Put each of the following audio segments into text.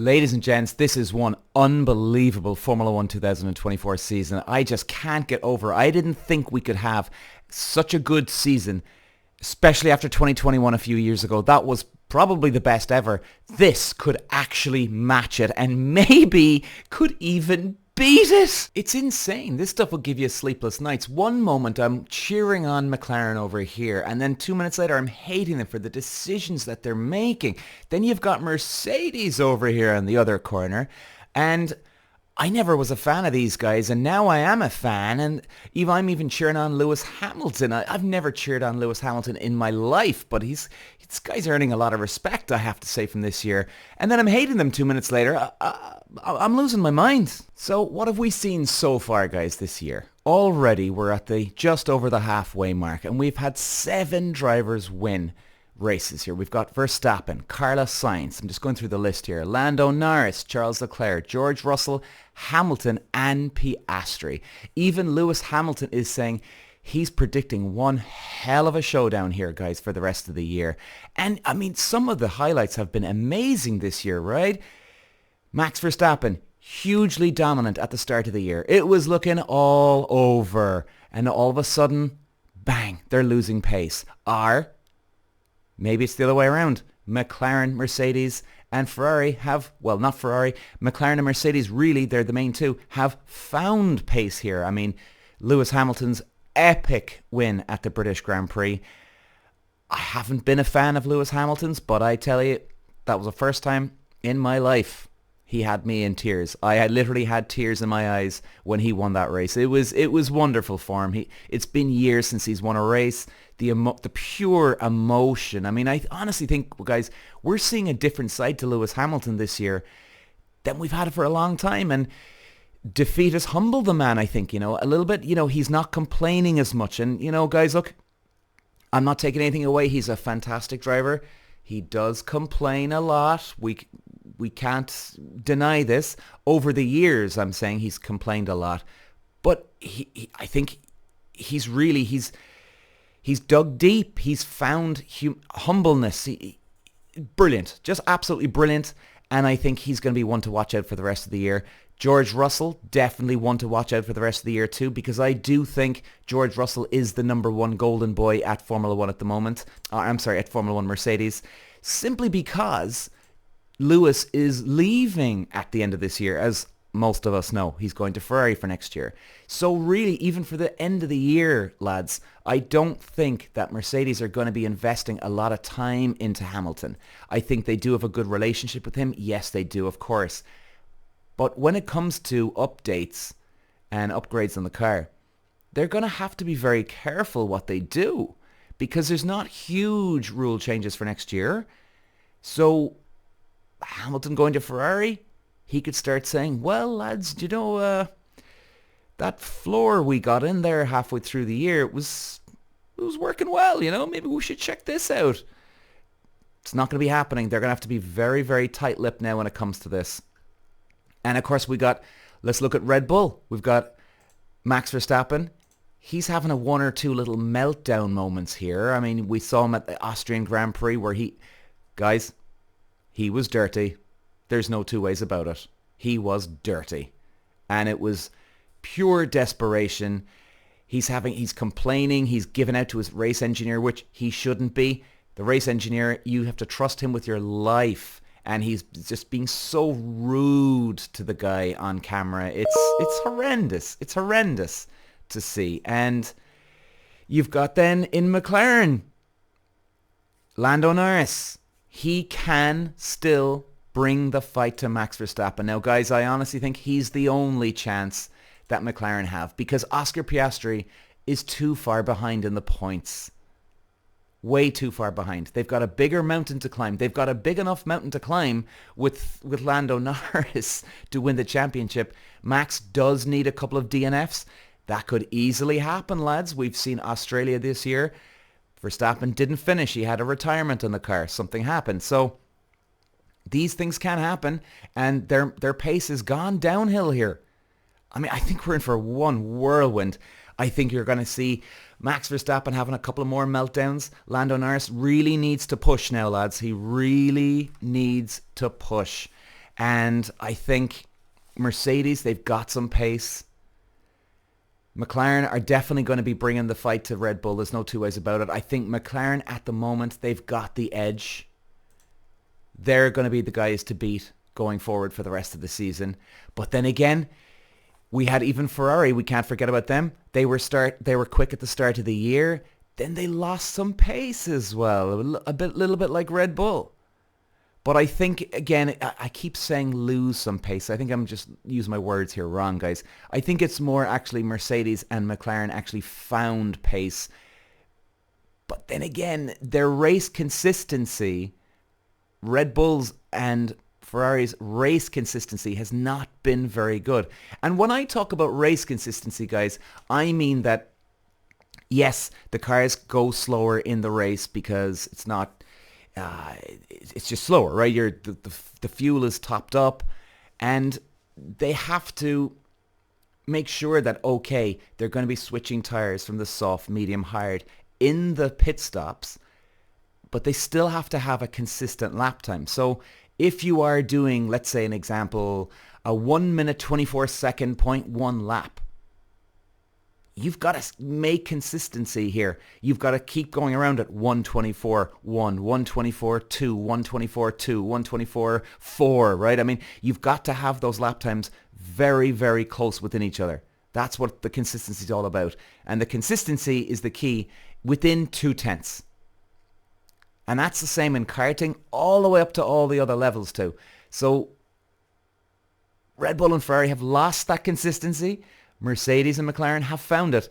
Ladies and gents, this is one unbelievable Formula 1 2024 season. I just can't get over it. I didn't think we could have such a good season, especially after 2021 a few years ago. That was probably the best ever. This could actually match it and maybe could even beat it. It's insane. This stuff will give you sleepless nights. One moment I'm cheering on McLaren over here, and then 2 minutes later I'm hating them for the decisions that they're making. Then you've got Mercedes over here in the other corner, and I never was a fan of these guys, and now I am a fan, and I'm even cheering on Lewis Hamilton. I've never cheered on Lewis Hamilton in my life, but this guy's earning a lot of respect, I have to say, from this year. And then I'm hating them 2 minutes later. I'm losing my mind. So what have we seen so far, guys, this year? Already we're at just over the halfway mark, and we've had 7 drivers win races here. We've got Verstappen, Carlos Sainz, I'm just going through the list here, Lando Norris, Charles Leclerc, George Russell, Hamilton and Piastri. Even Lewis Hamilton is saying he's predicting one hell of a showdown here, guys, for the rest of the year. And I mean, some of the highlights have been amazing this year, right? Max Verstappen, hugely dominant at the start of the year. It was looking all over, and all of a sudden, bang, they're losing pace. Maybe it's the other way around. McLaren, Mercedes, and Ferrari McLaren and Mercedes, really, they're the main two, have found pace here. I mean, Lewis Hamilton's epic win at the British Grand Prix. I haven't been a fan of Lewis Hamilton's, but I tell you, that was the first time in my life he had me in tears. I literally had tears in my eyes when he won that race. It was wonderful for him. It's been years since he's won a race. The pure emotion. I mean, I honestly think, guys, we're seeing a different side to Lewis Hamilton this year than we've had for a long time. And defeat has humbled the man, I think, a little bit. He's not complaining as much. And, guys, look, I'm not taking anything away. He's a fantastic driver. He does complain a lot. We can't deny this. Over the years, I'm saying he's complained a lot. But I think he's dug deep. He's found humbleness. Brilliant. Just absolutely brilliant. And I think he's going to be one to watch out for the rest of the year. George Russell, definitely one to watch out for the rest of the year too, because I do think George Russell is the number one golden boy at Formula 1 at the moment. At Formula 1 Mercedes. Simply because Lewis is leaving at the end of this year, as most of us know. He's going to Ferrari for next year. So really, even for the end of the year, lads, I don't think that Mercedes are going to be investing a lot of time into Hamilton. I think they do have a good relationship with him. Yes, they do, of course. But when it comes to updates and upgrades on the car, they're going to have to be very careful what they do, because there's not huge rule changes for next year. So Hamilton going to Ferrari, he could start saying, well, lads, that floor we got in there halfway through the year, it was working well, maybe we should check this out. It's not going to be happening. They're going to have to be very, very tight-lipped now when it comes to this. And of course, let's look at Red Bull. We've got Max Verstappen. He's having a one or two little meltdown moments here. I mean, we saw him at the Austrian Grand Prix where he was dirty. There's no two ways about it. He was dirty. And it was pure desperation. He's complaining. He's given out to his race engineer, which he shouldn't be. The race engineer, you have to trust him with your life. And he's just being so rude to the guy on camera. It's horrendous. It's horrendous to see. And you've got then in McLaren, Lando Norris. He can still bring the fight to Max Verstappen. Now, guys, I honestly think he's the only chance that McLaren have, because Oscar Piastri is too far behind in the points. Way too far behind. They've got a bigger mountain to climb. They've got a big enough mountain to climb with Lando Norris to win the championship. Max does need a couple of DNFs. That could easily happen, lads. We've seen Australia this year. Verstappen didn't finish. He had a retirement on the car. Something happened. So these things can happen, and their pace has gone downhill here. I mean, I think we're in for one whirlwind. I think you're going to see Max Verstappen having a couple of more meltdowns. Lando Norris really needs to push now, lads. He really needs to push. And I think Mercedes, they've got some pace. McLaren are definitely going to be bringing the fight to Red Bull. There's no two ways about it. I think McLaren at the moment, they've got the edge. They're going to be the guys to beat going forward for the rest of the season. But then again, we had even Ferrari. We can't forget about them. They were quick at the start of the year. Then they lost some pace as well. Little bit like Red Bull. But I think, again, I keep saying lose some pace. I think I'm just using my words here wrong, guys. I think it's more actually Mercedes and McLaren actually found pace. But then again, their race consistency, Red Bull's and Ferrari's race consistency has not been very good. And when I talk about race consistency, guys, I mean that, yes, the cars go slower in the race because it's not... it's just slower, right? The fuel is topped up, and they have to make sure that, okay, they're going to be switching tires from the soft, medium, hard in the pit stops, but they still have to have a consistent lap time. So if you are doing, let's say an example, a 1 minute 24 second 0.1 lap, you've got to make consistency here. You've got to keep going around at 124, 1, 124, 2, 124, 2, 124, 4, right? I mean, you've got to have those lap times very, very close within each other. That's what the consistency is all about. And the consistency is the key within 2/10. And that's the same in karting all the way up to all the other levels too. So Red Bull and Ferrari have lost that consistency. Mercedes and McLaren have found it.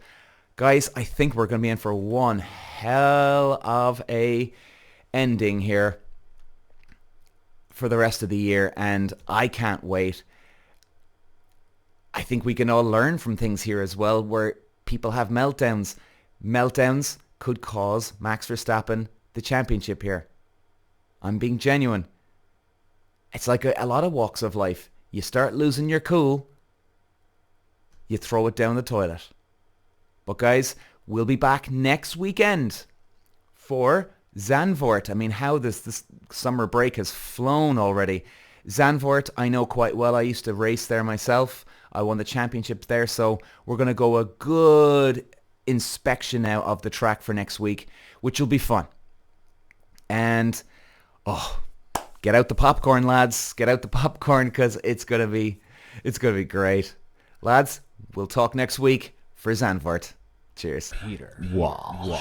Guys, I think we're going to be in for one hell of a ending here for the rest of the year, and I can't wait. I think we can all learn from things here as well where people have meltdowns. Meltdowns could cause Max Verstappen the championship here. I'm being genuine. It's like a lot of walks of life. You start losing your cool, you throw it down the toilet. But guys, we'll be back next weekend for Zandvoort. I mean, how this summer break has flown already. Zandvoort, I know quite well. I used to race there myself. I won the championship there. So we're going to go a good inspection now of the track for next week, which will be fun. And, get out the popcorn, lads. Get out the popcorn because it's going to be great. Lads, we'll talk next week for Zandvoort. Cheers. Peter. Wow.